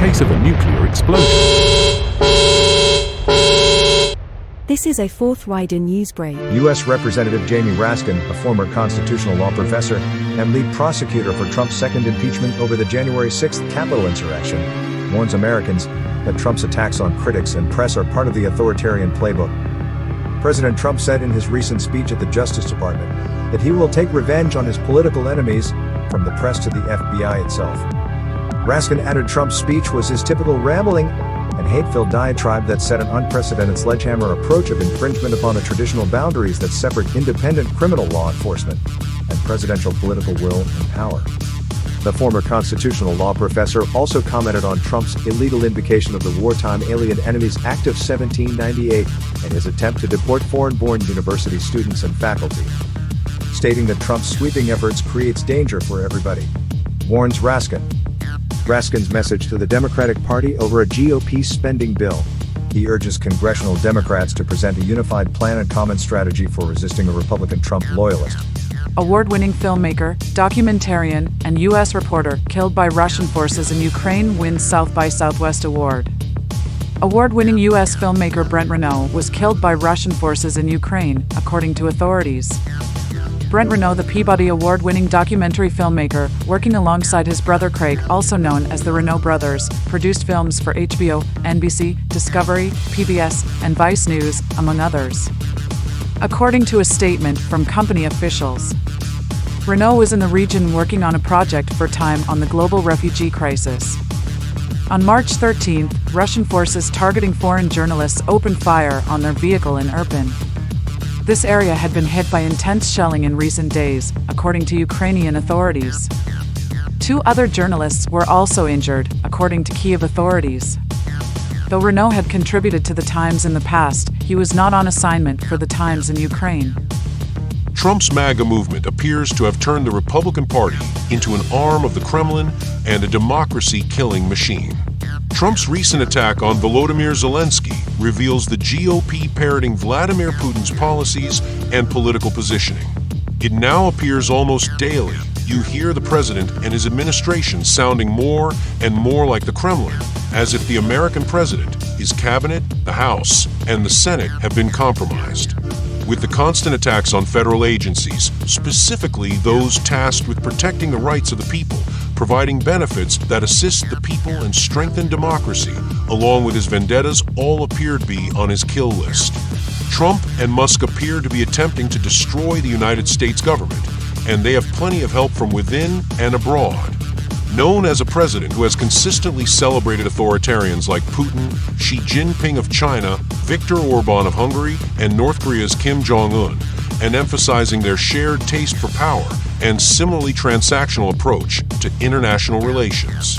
case of a nuclear explosion. This is a Fourth Rider news break. U.S. Representative Jamie Raskin, a former constitutional law professor and lead prosecutor for Trump's second impeachment over the January 6th Capitol insurrection, warns Americans that Trump's attacks on critics and press are part of the authoritarian playbook. President Trump said in his recent speech at the Justice Department that he will take revenge on his political enemies, from the press to the FBI itself. Raskin added Trump's speech was his typical rambling and hate-filled diatribe that set an unprecedented sledgehammer approach of infringement upon the traditional boundaries that separate independent criminal law enforcement and presidential political will and power. The former constitutional law professor also commented on Trump's illegal invocation of the Wartime Alien Enemies Act of 1798 and his attempt to deport foreign-born university students and faculty, stating that Trump's sweeping efforts creates danger for everybody, warns Raskin. Raskin's message to the Democratic Party over a GOP spending bill. He urges congressional Democrats to present a unified plan and common strategy for resisting a Republican Trump loyalist. Award-winning filmmaker, documentarian, and U.S. reporter killed by Russian forces in Ukraine wins South by Southwest Award. Award-winning U.S. filmmaker Brent Renaud was killed by Russian forces in Ukraine, according to authorities. Brent Renaud, the Peabody Award-winning documentary filmmaker, working alongside his brother Craig, also known as the Renaud brothers, produced films for HBO, NBC, Discovery, PBS, and Vice News, among others. According to a statement from company officials, Renaud was in the region working on a project for Time on the global refugee crisis. On March 13th, Russian forces targeting foreign journalists opened fire on their vehicle in Irpin. This area had been hit by intense shelling in recent days, according to Ukrainian authorities. 2 other journalists were also injured, according to Kyiv authorities. Though Renaud had contributed to the Times in the past, he was not on assignment for the Times in Ukraine. Trump's MAGA movement appears to have turned the Republican Party into an arm of the Kremlin and a democracy-killing machine. Trump's recent attack on Volodymyr Zelensky reveals the GOP parroting Vladimir Putin's policies and political positioning. It now appears almost daily you hear the president and his administration sounding more and more like the Kremlin, as if the American president, his cabinet, the House, and the Senate have been compromised. With the constant attacks on federal agencies, specifically those tasked with protecting the rights of the people, providing benefits that assist the people and strengthen democracy, along with his vendettas, all appear to be on his kill list. Trump and Musk appear to be attempting to destroy the United States government, and they have plenty of help from within and abroad. Known as a president who has consistently celebrated authoritarians like Putin, Xi Jinping of China, Viktor Orban of Hungary, and North Korea's Kim Jong-un, and emphasizing their shared taste for power and similarly transactional approach to international relations.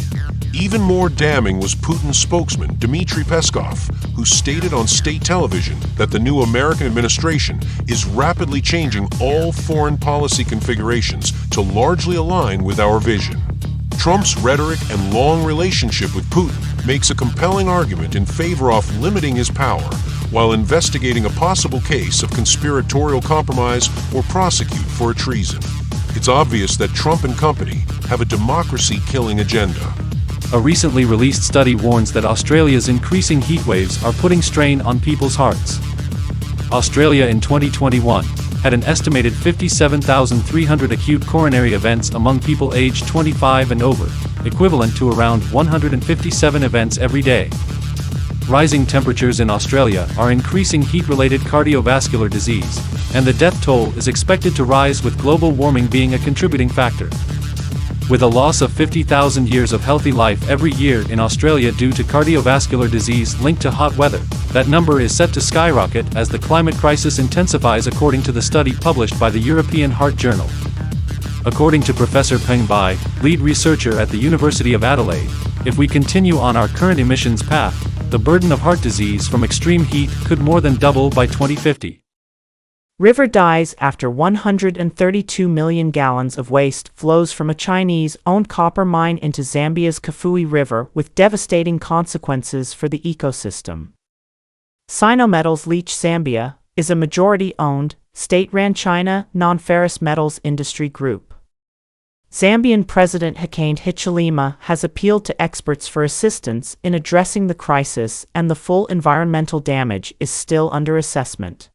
Even more damning was Putin's spokesman, Dmitry Peskov, who stated on state television that the new American administration is rapidly changing all foreign policy configurations to largely align with our vision. Trump's rhetoric and long relationship with Putin makes a compelling argument in favor of limiting his power while investigating a possible case of conspiratorial compromise or prosecute for treason. It's obvious that Trump and company have a democracy-killing agenda. A recently released study warns that Australia's increasing heat waves are putting strain on people's hearts. Australia in 2021 had an estimated 57,300 acute coronary events among people aged 25 and over, equivalent to around 157 events every day. Rising temperatures in Australia are increasing heat-related cardiovascular disease, and the death toll is expected to rise with global warming being a contributing factor. With a loss of 50,000 years of healthy life every year in Australia due to cardiovascular disease linked to hot weather, that number is set to skyrocket as the climate crisis intensifies, according to the study published by the European Heart Journal. According to Professor Peng Bai, lead researcher at the University of Adelaide, if we continue on our current emissions path, the burden of heart disease from extreme heat could more than double by 2050. River dies after 132 million gallons of waste flows from a Chinese-owned copper mine into Zambia's Kafue River, with devastating consequences for the ecosystem. Sinometals Leach Zambia is a majority-owned, state-run China non-ferrous metals industry group. Zambian President Hakainde Hichilema has appealed to experts for assistance in addressing the crisis, and the full environmental damage is still under assessment.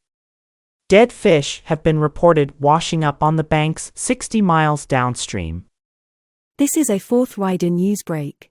Dead fish have been reported washing up on the banks 60 miles downstream. This is a Forthrider Newsbreak.